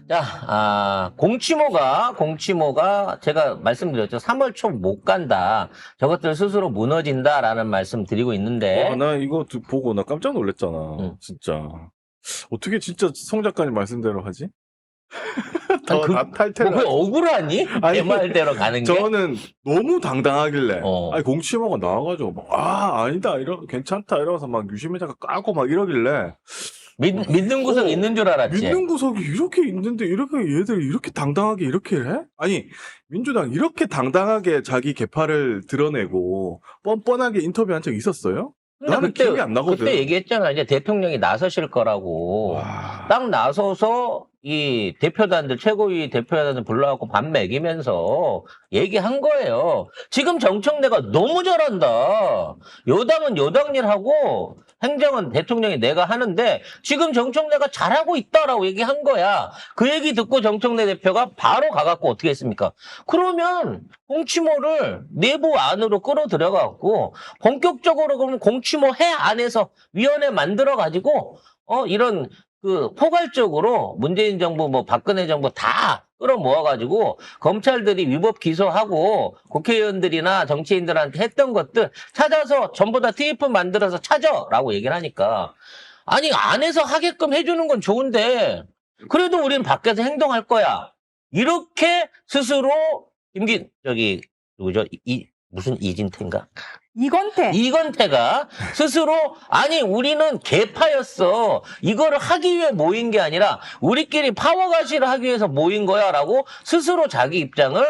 자, 공치모가 제가 말씀드렸죠. 3월 초 못 간다. 저것들 스스로 무너진다라는 말씀 드리고 있는데. 나 이거 보고 나 깜짝 놀랐잖아. 진짜. 어떻게 진짜 송 작가님 말씀대로 하지? 다 탈퇴를. 왜 억울하니? 내 말대로 가는 게? 저는 너무 당당하길래. 아니, 공치모가 나와가지고, 아니다, 괜찮다, 이러면서 막 유시민자가 까고 막 이러길래. 믿는 구석이 있는 줄 알았지. 믿는 구석이 이렇게 있는데, 이렇게 얘들이 이렇게 당당하게 이렇게 해? 아니, 민주당 이렇게 당당하게 자기 개파를 드러내고, 뻔뻔하게 인터뷰한 적 있었어요? 나는 기억이 안 나거든. 그때 얘기했잖아. 이제 대통령이 나서실 거라고. 딱 나서서 이 대표단들, 최고위 대표단들 불러갖고 밥 먹이면서 얘기한 거예요. 지금 정청래가 너무 잘한다. 여당은 여당 일하고 행정은 대통령이 내가 하는데 지금 정청래가 잘하고 있다라고 얘기한 거야. 그 얘기 듣고 정청래 대표가 바로 가갖고 어떻게 했습니까? 그러면 공치모를 내부 안으로 끌어들여갖고 본격적으로 그러면 공치모 해 안에서 위원회 만들어가지고 이런 포괄적으로 문재인 정부, 박근혜 정부 다 끌어모아가지고 검찰들이 위법 기소하고 국회의원들이나 정치인들한테 했던 것들 찾아서 전부 다 TF 만들어서 찾아라고 얘기를 하니까 아니 안에서 하게끔 해주는 건 좋은데 그래도 우리는 밖에서 행동할 거야. 이렇게 스스로 누구죠? 무슨 이진태인가? 이건태가 스스로 아니 우리는 개파였어. 이거를 하기 위해 모인 게 아니라 우리끼리 파워가시를 하기 위해서 모인 거야 라고 스스로 자기 입장을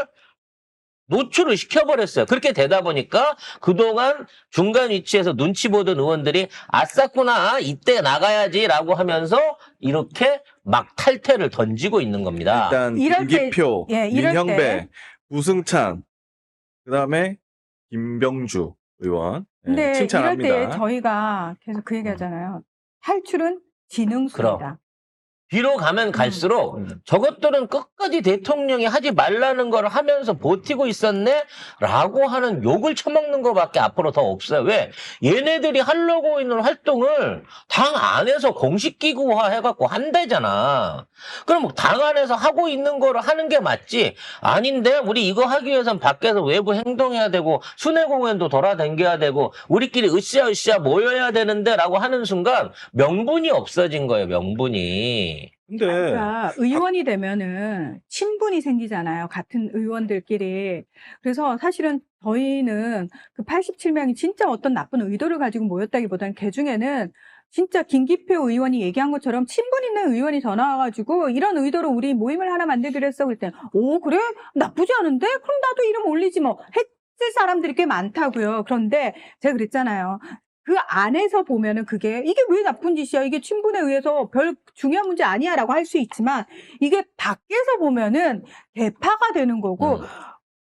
노출을 시켜버렸어요. 그렇게 되다 보니까 그동안 중간 위치에서 눈치 보던 의원들이 아쌌구나 이때 나가야지 라고 하면서 이렇게 막 탈퇴를 던지고 있는 겁니다. 일단 김기표, 윤형배, 우승찬 그다음에 김병주 의원 근데 칭찬합니다. 이럴 때 저희가 계속 그 얘기하잖아요. 탈출은 지능수이다. 뒤로 가면 갈수록 저것들은 끝까지 대통령이 하지 말라는 걸 하면서 버티고 있었네? 라고 하는 욕을 처먹는 것밖에 앞으로 더 없어요. 왜? 얘네들이 하려고 있는 활동을 당 안에서 공식기구화 해갖고 한대잖아. 그럼 당 안에서 하고 있는 거를 하는 게 맞지? 아닌데? 우리 이거 하기 위해선 밖에서 외부 행동해야 되고 순회공연도 돌아다녀야 되고 우리끼리 으쌰으쌰 모여야 되는데? 라고 하는 순간 명분이 없어진 거예요. 명분이. 근데 그러니까 의원이 되면은 친분이 생기잖아요. 같은 의원들끼리. 그래서 사실은 저희는 그 87명이 진짜 어떤 나쁜 의도를 가지고 모였다기보다는 그 중에는 진짜 김기표 의원이 얘기한 것처럼 친분 있는 의원이 전화 와가지고 이런 의도로 우리 모임을 하나 만들기로 했어. 그랬더니 그래? 나쁘지 않은데? 그럼 나도 이름 올리지 뭐. 했을 사람들이 꽤 많다고요. 그런데 제가 그랬잖아요. 그 안에서 보면은 이게 왜 나쁜 짓이야? 이게 친분에 의해서 별 중요한 문제 아니야 라고 할 수 있지만 이게 밖에서 보면은 개파가 되는 거고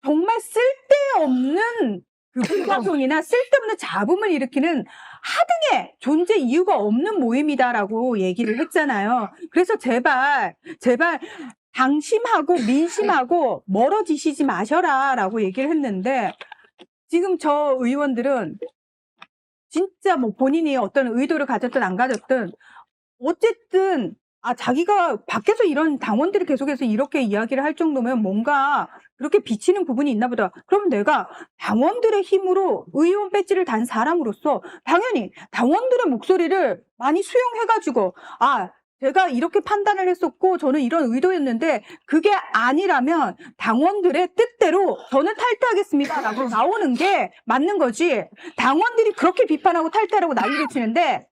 정말 쓸데없는 불가성이나 쓸데없는 잡음을 일으키는 하등의 존재 이유가 없는 모임이다라고 얘기를 했잖아요. 그래서 제발 당심하고 민심하고 멀어지시지 마셔라라고 얘기를 했는데 지금 저 의원들은 진짜 뭐 본인이 어떤 의도를 가졌든 안 가졌든 어쨌든 자기가 밖에서 이런 당원들이 계속해서 이렇게 이야기를 할 정도면 뭔가 그렇게 비치는 부분이 있나 보다. 그럼 내가 당원들의 힘으로 의원 배지를 단 사람으로서 당연히 당원들의 목소리를 많이 수용해가지고 제가 이렇게 판단을 했었고 저는 이런 의도였는데 그게 아니라면 당원들의 뜻대로 저는 탈퇴하겠습니다 라고 나오는 게 맞는 거지. 당원들이 그렇게 비판하고 탈퇴하라고 난리를 치는데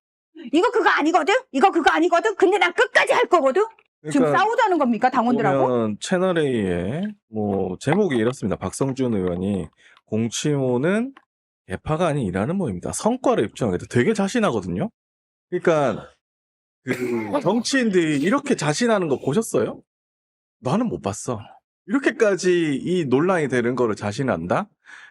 이거 그거 아니거든 근데 난 끝까지 할 거거든. 지금 싸우자는 겁니까 당원들하고? 보면 채널A에 제목이 이렇습니다. 박성준 의원이 공치모는 개파가 아닌 일하는 모임이다. 성과를 입증하겠다. 되게 자신하거든요. 그러니까 정치인들이 이렇게 자신하는 거 보셨어요? 나는 못 봤어. 이렇게까지 이 논란이 되는 거를 자신한다?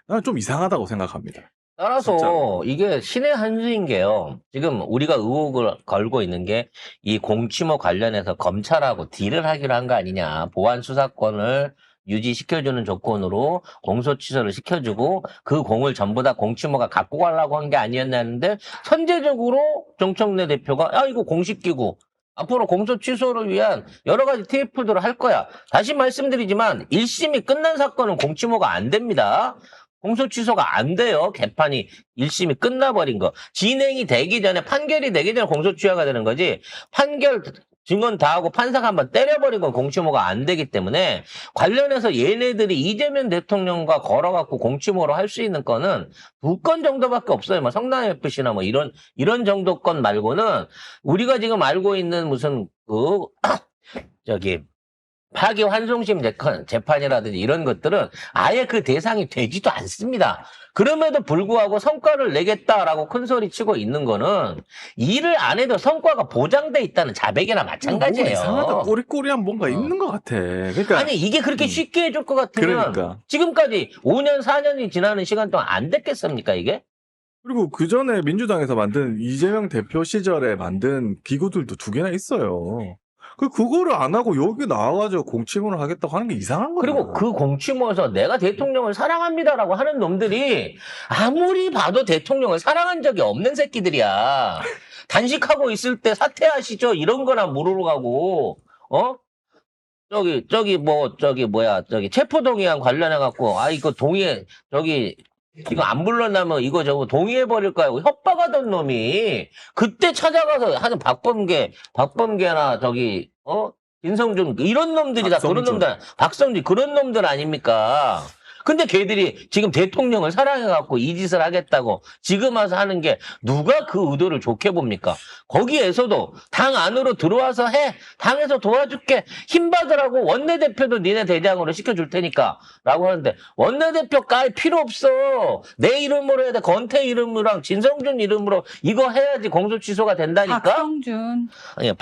나는 좀 이상하다고 생각합니다. 따라서 진짜로. 이게 신의 한 수인 게요. 지금 우리가 의혹을 걸고 있는 게 이 공치모 관련해서 검찰하고 딜을 하기로 한 거 아니냐. 보안 수사권을 유지시켜주는 조건으로 공소 취소를 시켜주고 그 공을 전부 다 공치모가 갖고 가려고 한 게 아니었나 했는데 선제적으로 정청래 대표가 이거 공식기구 앞으로 공소 취소를 위한 여러 가지 TF들을 할 거야. 다시 말씀드리지만 1심이 끝난 사건은 공취모가 안 됩니다. 공소 취소가 안 돼요. 개판이 1심이 끝나버린 거. 진행이 되기 전에 판결이 되기 전에 공소 취하가 되는 거지. 판결 증언 다 하고 판사가 한번 때려버린 건 공취모가 안 되기 때문에 관련해서 얘네들이 이재명 대통령과 걸어갖고 공취모로 할 수 있는 건은 2건 정도밖에 없어요. 뭐 성남FC나 뭐 이런 정도 건 말고는 우리가 지금 알고 있는 무슨 파기환송심 재판이라든지 이런 것들은 아예 그 대상이 되지도 않습니다. 그럼에도 불구하고 성과를 내겠다라고 큰소리 치고 있는 거는 일을 안 해도 성과가 보장돼 있다는 자백이나 마찬가지예요. 뭔가 이상하다. 꼬리꼬리한 뭔가 있는 것 같아. 그러니까 아니 이게 그렇게 쉽게 해줄 것 같으면 그러니까. 지금까지 5년 4년이 지나는 시간 동안 안 됐겠습니까 이게? 그리고 그 전에 민주당에서 만든 이재명 대표 시절에 만든 기구들도 2개나 있어요. 그거를 안 하고 여기 나와가지고 공치문을 하겠다고 하는 게 이상한 거예요. 그리고 그 공취모에서 내가 대통령을 사랑합니다라고 하는 놈들이 아무리 봐도 대통령을 사랑한 적이 없는 새끼들이야. 단식하고 있을 때 사퇴하시죠 이런 거나 물으러 가고 체포동의안 관련해갖고 이거 이거 안 불러나면 이거 저거 동의해버릴 거야. 협박하던 놈이 그때 찾아가서 하는 박범계나 진성준 이런 놈들이 다 그런 놈들, 박성준 그런 놈들 아닙니까? 근데 걔들이 지금 대통령을 사랑해갖고 이 짓을 하겠다고 지금 와서 하는 게 누가 그 의도를 좋게 봅니까? 거기에서도 당 안으로 들어와서 해. 당에서 도와줄게. 힘 받으라고 원내대표도 니네 대장으로 시켜줄 테니까. 라고 하는데 원내대표 깔 필요 없어. 내 이름으로 해야 돼. 건태 이름으로랑 진성준 이름으로 이거 해야지 공소 취소가 된다니까. 박성준. 아니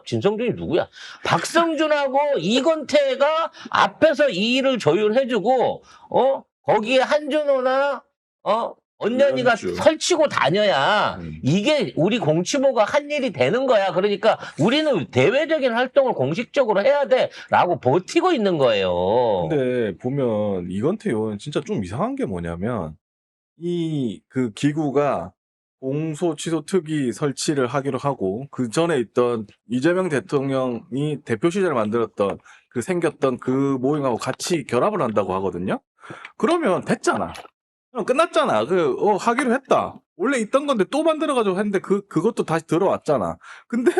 진성준이 누구야? 박성준하고 이건태가 앞에서 이 일을 조율해주고 거기에 한준호나 언년이가 이현주. 설치고 다녀야 이게 우리 공치모가 한 일이 되는 거야. 그러니까 우리는 대외적인 활동을 공식적으로 해야 돼라고 버티고 있는 거예요. 근데 보면 이건태 의원 진짜 좀 이상한 게 뭐냐면 그 기구가 공소 취소 특위 설치를 하기로 하고 그 전에 있던 이재명 대통령이 대표 시절에 만들었던 생겼던 그 모임하고 같이 결합을 한다고 하거든요. 그러면 됐잖아. 끝났잖아. 하기로 했다. 원래 있던 건데 또 만들어가지고 했는데 그것도 다시 들어왔잖아. 근데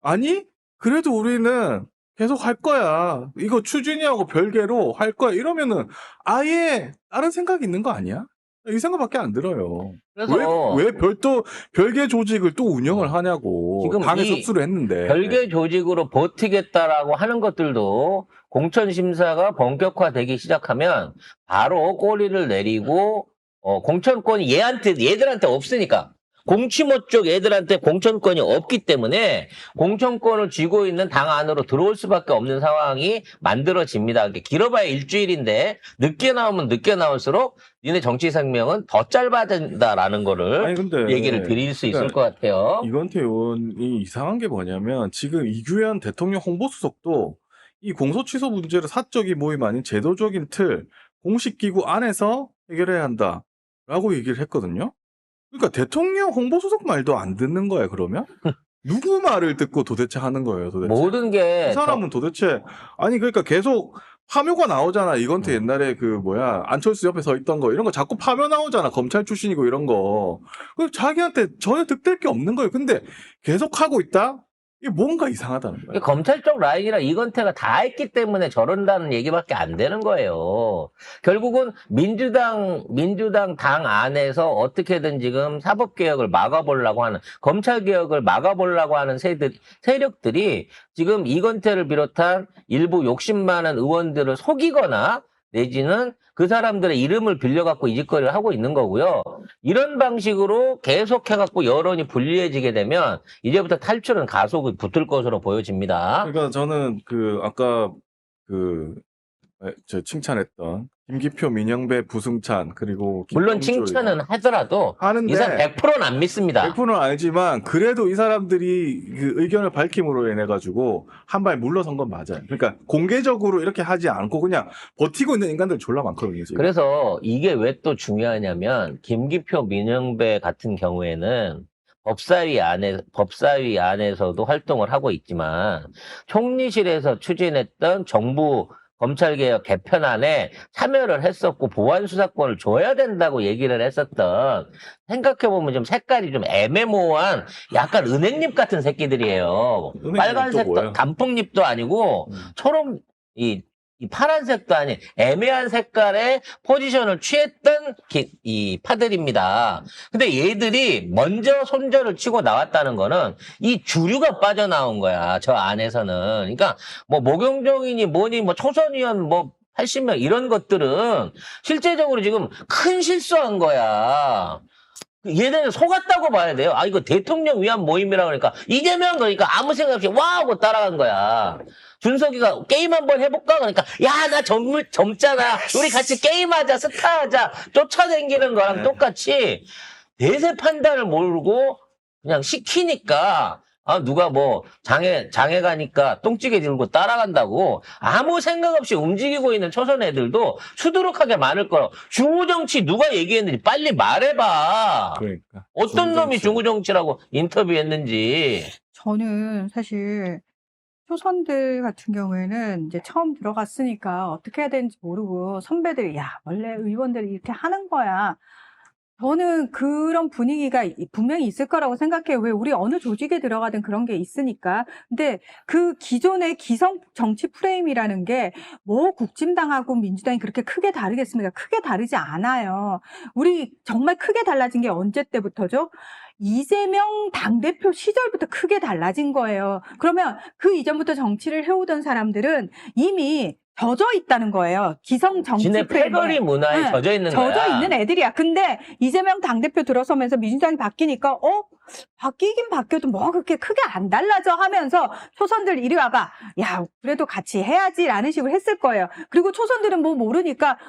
아니 그래도 우리는 계속 할 거야. 이거 추진위하고 별개로 할 거야. 이러면은 아예 다른 생각이 있는 거 아니야? 이 생각밖에 안 들어요. 그래서 왜 별개 조직을 또 운영을 하냐고. 지금 당에 이 접수를 했는데. 별개 조직으로 버티겠다라고 하는 것들도 공천심사가 본격화되기 시작하면 바로 꼬리를 내리고 공천권이 얘들한테 없으니까 공치모 쪽 애들한테 공천권이 없기 때문에 공천권을 쥐고 있는 당 안으로 들어올 수밖에 없는 상황이 만들어집니다. 길어봐야 일주일인데 늦게 나오면 늦게 나올수록 니네 정치 생명은 더 짧아진다라는 거를 근데 얘기를 드릴 수 있을 것 같아요. 이건태 의원이 이상한 게 뭐냐면 지금 이규현 대통령 홍보수석도 이 공소 취소 문제를 사적인 모임 아닌 제도적인 틀, 공식기구 안에서 해결해야 한다라고 얘기를 했거든요. 그러니까 대통령 홍보수석 말도 안 듣는 거야 그러면? 누구 말을 듣고 도대체 하는 거예요 도대체? 모든 게 이 사람은 도대체 그러니까 계속 파묘가 나오잖아. 이건태 옛날에 안철수 옆에 서 있던 거 이런 거 자꾸 파묘 나오잖아. 검찰 출신이고 이런 거. 그 자기한테 전혀 득될 게 없는 거예요. 근데 계속 하고 있다? 이게 뭔가 이상하다는 거예요. 검찰 쪽 라인이랑 이건태가 다 했기 때문에 저런다는 얘기밖에 안 되는 거예요. 결국은 민주당 당 안에서 어떻게든 지금 사법개혁을 막아보려고 하는, 검찰개혁을 막아보려고 하는 세력들이 지금 이건태를 비롯한 일부 욕심 많은 의원들을 속이거나 내지는 그 사람들의 이름을 빌려갖고 이 짓거리를 하고 있는 거고요. 이런 방식으로 계속해갖고 여론이 불리해지게 되면 이제부터 탈출은 가속이 붙을 것으로 보여집니다. 그러니까 저는 아까 저 칭찬했던 김기표, 민영배, 부승찬 그리고 물론 김동주 칭찬은 하더라도 하는데 이 사람 100%는 안 믿습니다. 100%는 알지만 그래도 이 사람들이 그 의견을 밝힘으로 인해 가지고 한 발 물러선 건 맞아요. 그러니까 공개적으로 이렇게 하지 않고 그냥 버티고 있는 인간들 졸라 많거든요. 지금. 그래서 이게 왜 또 중요하냐면 김기표, 민영배 같은 경우에는 법사위 안에서도 활동을 하고 있지만 총리실에서 추진했던 정부 검찰개혁 개편안에 참여를 했었고 보안 수사권을 줘야 된다고 얘기를 했었던 생각해보면 좀 색깔이 좀 애매모호한 약간 은행잎 같은 새끼들이에요. 은행잎이 또 빨간색도 뭐예요? 단풍잎도 아니고 초록 이 파란색도 아닌 애매한 색깔의 포지션을 취했던 이 파들입니다. 근데 얘들이 먼저 손절을 치고 나왔다는 거는 이 주류가 빠져나온 거야. 저 안에서는. 그러니까 뭐 모경정이니 뭐니 뭐 초선의원 뭐 80명 이런 것들은 실제적으로 지금 큰 실수한 거야. 얘네는 속았다고 봐야 돼요. 아, 이거 대통령 위한 모임이라고 그러니까 이재명 그러니까 아무 생각 없이 와 하고 따라간 거야. 준석이가 게임 한번 해볼까? 그러니까 야, 나 젊잖아. 우리 같이 게임하자, 스타하자. 쫓아다니는 거랑 똑같이 대세 판단을 모르고 그냥 시키니까 아, 누가 뭐 장애 가니까 똥찌개 들고 따라간다고 아무 생각 없이 움직이고 있는 초선 애들도 수두룩하게 많을 거라고. 중우정치 누가 얘기했는지 빨리 말해봐. 그러니까. 어떤 놈이 중우정치. 중우정치라고 인터뷰했는지. 저는 사실 초선들 같은 경우에는 이제 처음 들어갔으니까 어떻게 해야 되는지 모르고 선배들이 야, 원래 의원들이 이렇게 하는 거야. 저는 그런 분위기가 분명히 있을 거라고 생각해요. 왜 우리 어느 조직에 들어가든 그런 게 있으니까. 근데 그 기존의 기성 정치 프레임이라는 게 뭐 국진당하고 민주당이 그렇게 크게 다르겠습니까? 크게 다르지 않아요. 우리 정말 크게 달라진 게 언제 때부터죠? 이재명 당대표 시절부터 크게 달라진 거예요. 그러면 그 이전부터 정치를 해오던 사람들은 이미 젖어 있다는 거예요. 기성 정치 지네 프레임에. 패거리 문화에 네, 젖어 있는 거야. 젖어 있는 애들이야. 근데 이재명 당대표 들어서면서 민주당이 바뀌니까 바뀌긴 바뀌어도 뭐 그렇게 크게 안 달라져 하면서 초선들 이리 와봐. 야, 그래도 같이 해야지라는 식으로 했을 거예요. 그리고 초선들은 뭐 모르니까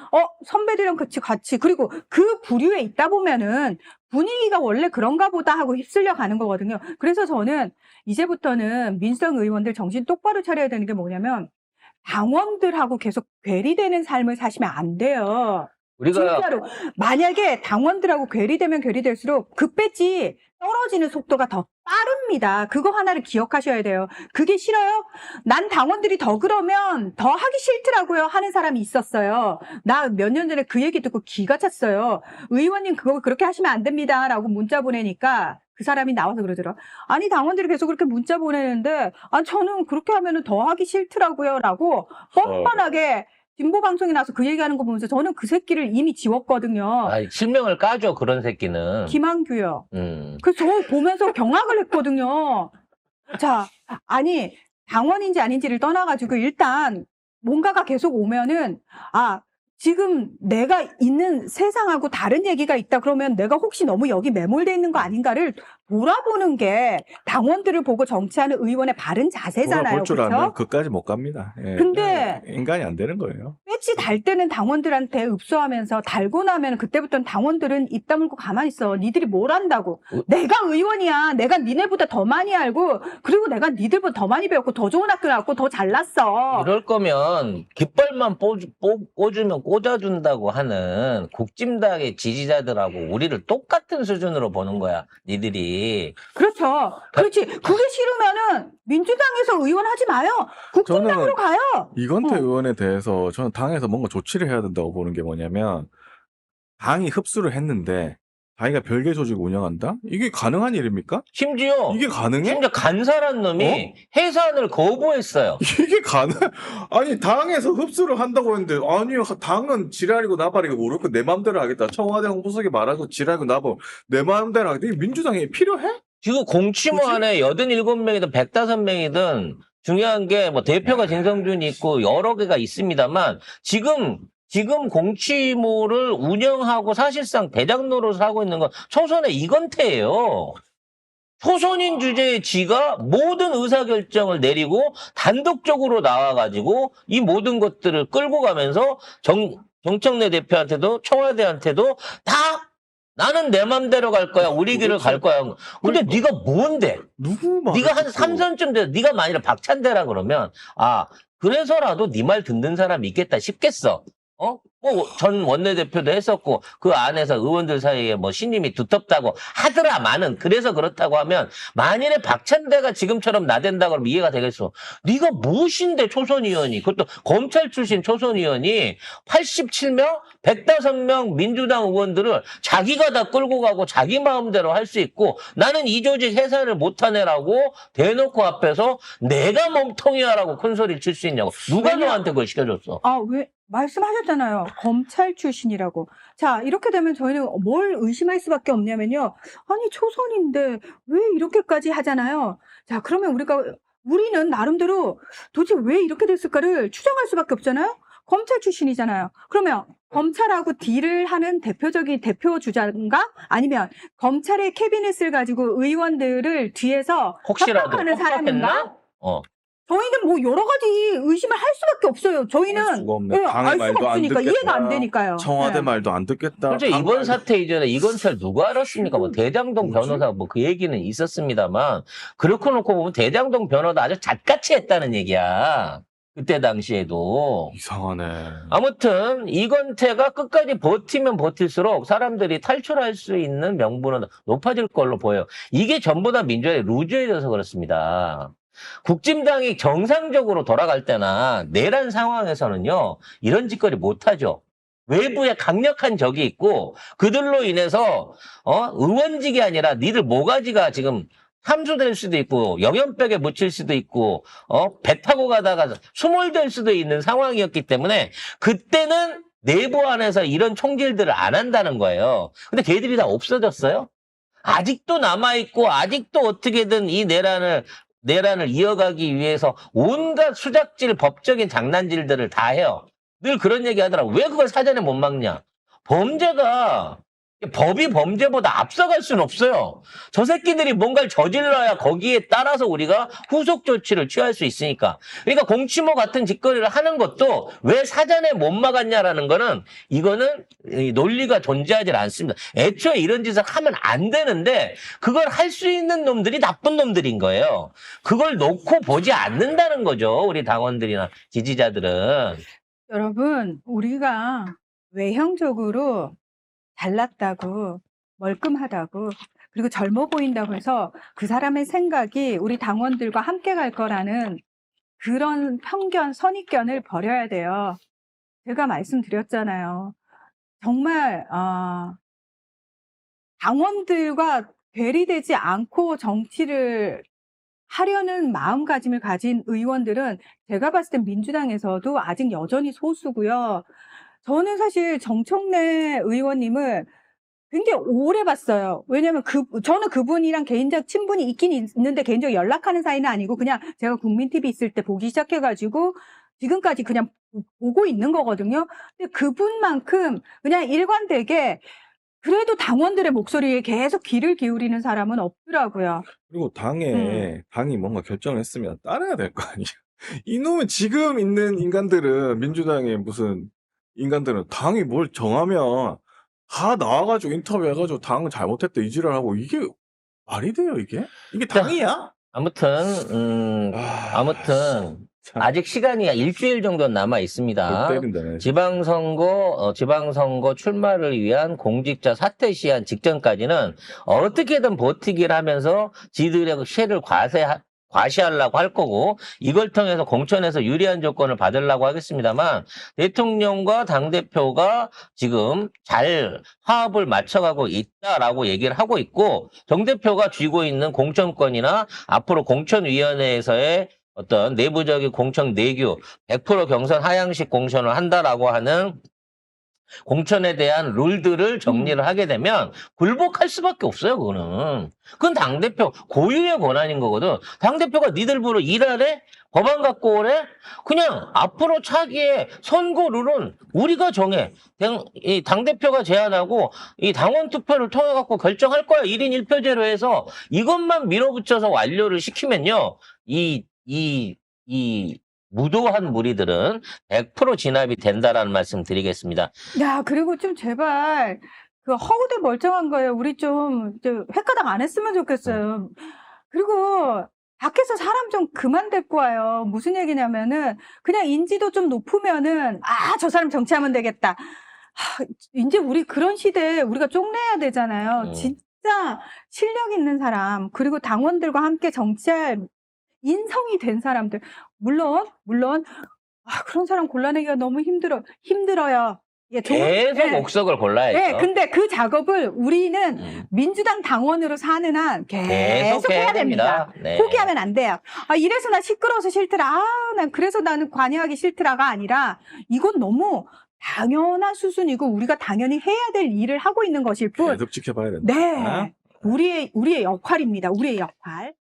선배들이랑 같이 그리고 그 부류에 있다 보면은 분위기가 원래 그런가 보다 하고 휩쓸려 가는 거거든요. 그래서 저는 이제부터는 민주당 의원들 정신 똑바로 차려야 되는 게 뭐냐면 당원들하고 계속 괴리되는 삶을 사시면 안 돼요. 우리가 진짜로. 만약에 당원들하고 괴리되면 괴리될수록 그 배지 떨어지는 속도가 더 빠릅니다. 그거 하나를 기억하셔야 돼요. 그게 싫어요? 난 당원들이 더 그러면 더 하기 싫더라고요 하는 사람이 있었어요. 나 몇 년 전에 그 얘기 듣고 기가 찼어요. 의원님 그거 그렇게 하시면 안 됩니다 라고 문자 보내니까 그 사람이 나와서 그러더라. 아니 당원들이 계속 그렇게 문자 보내는데 저는 그렇게 하면 더 하기 싫더라고요 라고 뻔뻔하게 진보 방송에 나와서 그 얘기하는 거 보면서 저는 그 새끼를 이미 지웠거든요. 실명을 까줘 그런 새끼는. 김한규요. 그래서 저 보면서 경악을 했거든요. 자, 아니 당원인지 아닌지를 떠나가지고 일단 뭔가가 계속 오면은 지금 내가 있는 세상하고 다른 얘기가 있다 그러면 내가 혹시 너무 여기 매몰돼 있는 거 아닌가를 돌아보는 게 당원들을 보고 정치하는 의원의 바른 자세잖아요. 돌아볼 줄 알면 그렇죠? 그까지 못 갑니다. 예. 근데 인간이 안 되는 거예요. 배지 달 때는 당원들한테 읍소하면서 달고 나면 그때부터는 당원들은 입 다물고 가만히 있어. 니들이 뭘 안다고. 내가 의원이야. 내가 니네보다 더 많이 알고 그리고 내가 니들보다 더 많이 배웠고 더 좋은 학교 나왔고 더 잘났어. 이럴 거면 깃발만 꽂으면 꽂아준다고 하는 국진당의 지지자들하고 우리를 똑같은 수준으로 보는 거야. 니들이. 그렇죠. 그렇지. 그게 싫으면은 민주당에서 의원 하지 마요. 국진당으로 가요. 이건태 의원에 대해서 저는 당에서 뭔가 조치를 해야 된다고 보는 게 뭐냐면 당이 흡수를 했는데 자기가 별개 조직 운영한다? 이게 가능한 일입니까? 심지어 가능해? 간사란 놈이 해산을 거부했어요. 이게 아니 당에서 흡수를 한다고 했는데 아니요 당은 지랄이고 나발이고 모르고 내 마음대로 하겠다. 청와대 홍보석이 말하고 지랄이고 나발 내 마음대로 하겠다. 이게 민주당이 필요해? 지금 공치모 안에 87명이든 105명이든 중요한 게 뭐 대표가 진성준이 있고 여러 개가 있습니다만 지금 공치모를 운영하고 사실상 대장 노릇을 하고 있는 건 초선의 이건태예요. 초선인 주제의 지가 모든 의사결정을 내리고 단독적으로 나와가지고 이 모든 것들을 끌고 가면서 정청래 대표한테도 청와대한테도 다 나는 내 맘대로 갈 거야. 우리 길을 갈 거야. 근데 네가 뭔데? 네가 한 3선쯤 돼. 네가 만일에 박찬대라 그러면 그래서라도 네 말 듣는 사람이 있겠다 싶겠어. 전 원내대표도 했었고, 그 안에서 의원들 사이에 뭐 신임이 두텁다고 하더라마는, 그래서 그렇다고 하면, 만일에 박찬대가 지금처럼 나댄다고 하면 이해가 되겠어. 네가 무엇인데 초선 의원이, 그것도 검찰 출신 초선 의원이 87명, 105명 민주당 의원들을 자기가 다 끌고 가고 자기 마음대로 할 수 있고, 나는 이 조직 해산을 못하네라고 대놓고 앞에서 내가 몸통이야라고 큰 소리를 칠 수 있냐고. 누가 너한테 그걸 시켜줬어? 왜? 말씀하셨잖아요. 검찰 출신이라고. 자, 이렇게 되면 저희는 뭘 의심할 수밖에 없냐면요. 아니, 초선인데 왜 이렇게까지 하잖아요. 자, 그러면 우리는 나름대로 도대체 왜 이렇게 됐을까를 추정할 수밖에 없잖아요. 검찰 출신이잖아요. 그러면 검찰하고 딜을 하는 대표적인 대표 주자인가? 아니면 검찰의 캐비넷을 가지고 의원들을 뒤에서 혹시라도 협박하는 사람인가? 협박했나? 저희는 뭐 여러 가지 의심을 할 수밖에 없어요. 저희는 알 수가 없네. 당의 알 수가 말도 안 없으니까 듣겠다. 이해가 안 되니까요. 청와대 네. 말도 안 듣겠다. 솔직히 당 이번 말도- 사태 이전에 이건철 누가 알았습니까? 뭐 대장동 뭐지? 변호사 뭐 그 얘기는 있었습니다만, 그렇고 놓고 보면 대장동 변호사 아주 잣같이 했다는 얘기야. 그때 당시에도. 이상하네. 아무튼 이건태가 끝까지 버티면 버틸수록 사람들이 탈출할 수 있는 명분은 높아질 걸로 보여요. 이게 전부 다 민주당의 루즈해져서 그렇습니다. 국진당이 정상적으로 돌아갈 때나 내란 상황에서는요, 이런 짓거리 못하죠. 외부에 강력한 적이 있고, 그들로 인해서, 의원직이 아니라 니들 모가지가 지금 함수될 수도 있고, 영연백에 묻힐 수도 있고, 배 타고 가다가 수몰될 수도 있는 상황이었기 때문에, 그때는 내부 안에서 이런 총질들을 안 한다는 거예요. 근데 걔들이 다 없어졌어요? 아직도 남아있고, 아직도 어떻게든 이 내란을 이어가기 위해서 온갖 수작질, 법적인 장난질들을 다 해요. 늘 그런 얘기 하더라고. 왜 그걸 사전에 못 막냐? 법이 범죄보다 앞서갈 수는 없어요. 저 새끼들이 뭔가를 저질러야 거기에 따라서 우리가 후속 조치를 취할 수 있으니까. 그러니까 공치모 같은 짓거리를 하는 것도 왜 사전에 못 막았냐라는 거는, 이거는 이 논리가 존재하지 않습니다. 애초에 이런 짓을 하면 안 되는데 그걸 할 수 있는 놈들이 나쁜 놈들인 거예요. 그걸 놓고 보지 않는다는 거죠. 우리 당원들이나 지지자들은. 여러분, 우리가 외형적으로 잘났다고, 멀끔하다고, 그리고 젊어 보인다고 해서 그 사람의 생각이 우리 당원들과 함께 갈 거라는 그런 편견, 선입견을 버려야 돼요. 제가 말씀드렸잖아요. 정말 당원들과 괴리되지 않고 정치를 하려는 마음가짐을 가진 의원들은 제가 봤을 땐 민주당에서도 아직 여전히 소수고요. 저는 사실 정청래 의원님을 굉장히 오래 봤어요. 왜냐면 저는 그분이랑 개인적 친분이 있긴 있는데 개인적으로 연락하는 사이는 아니고 그냥 제가 국민TV 있을 때 보기 시작해가지고 지금까지 그냥 보고 있는 거거든요. 근데 그분만큼 그냥 일관되게 그래도 당원들의 목소리에 계속 귀를 기울이는 사람은 없더라고요. 그리고 당이 뭔가 결정을 했으면 따라야 될 거 아니야. 이놈의 지금 있는 인간들은, 민주당의 무슨 인간들은 당이 뭘 정하면 다 나와가지고 인터뷰해가지고 당은 잘못했다 이 지랄하고, 이게 말이 돼요, 이게? 이게 당이야? 아무튼 참, 아직 시간이 일주일 정도 남아 못 있습니다. 때린다네. 지방선거 출마를 위한 공직자 사퇴 시한 직전까지는 어떻게든 버티기를 하면서 지들의 쉐를 과시하려고 할 거고, 이걸 통해서 공천에서 유리한 조건을 받으려고 하겠습니다만, 대통령과 당대표가 지금 잘 화합을 맞춰가고 있다라고 얘기를 하고 있고, 정 대표가 쥐고 있는 공천권이나 앞으로 공천위원회에서의 어떤 내부적인 공천 내규, 100% 경선 하향식 공천을 한다라고 하는 공천에 대한 룰들을 정리를 하게 되면 굴복할 수밖에 없어요, 그거는. 그건 당대표 고유의 권한인 거거든. 당대표가 니들부로 일하래? 법안 갖고 오래? 그냥 앞으로 차기의 선거 룰은 우리가 정해. 이 당대표가 제안하고 이 당원 투표를 통해 갖고 결정할 거야. 1인 1표제로 해서 이것만 밀어붙여서 완료를 시키면요. 이 무도한 무리들은 100% 진압이 된다라는 말씀 드리겠습니다. 야, 그리고 좀 제발 그 허우대 멀쩡한 거예요. 우리 좀 횟가닥 안 했으면 좋겠어요. 그리고 밖에서 사람 좀 그만 데리고 와요. 무슨 얘기냐면은 그냥 인지도 좀 높으면은 저 사람 정치하면 되겠다. 이제 우리 그런 시대에 우리가 쪽내야 되잖아요. 진짜 실력 있는 사람, 그리고 당원들과 함께 정치할 인성이 된 사람들. 물론 그런 사람 골라내기가 너무 힘들어요. 예, 계속 옥석을 골라야죠. 네, 근데 그 작업을 우리는 민주당 당원으로 사는 한 계속 해야 됩니다. 네. 포기하면 안 돼요. 이래서 나 시끄러워서 싫더라. 그래서 나는 관여하기 싫더라가 아니라 이건 너무 당연한 수순이고 우리가 당연히 해야 될 일을 하고 있는 것일 뿐. 계속 지켜봐야 된다. 네. 우리의 역할입니다. 우리의 역할.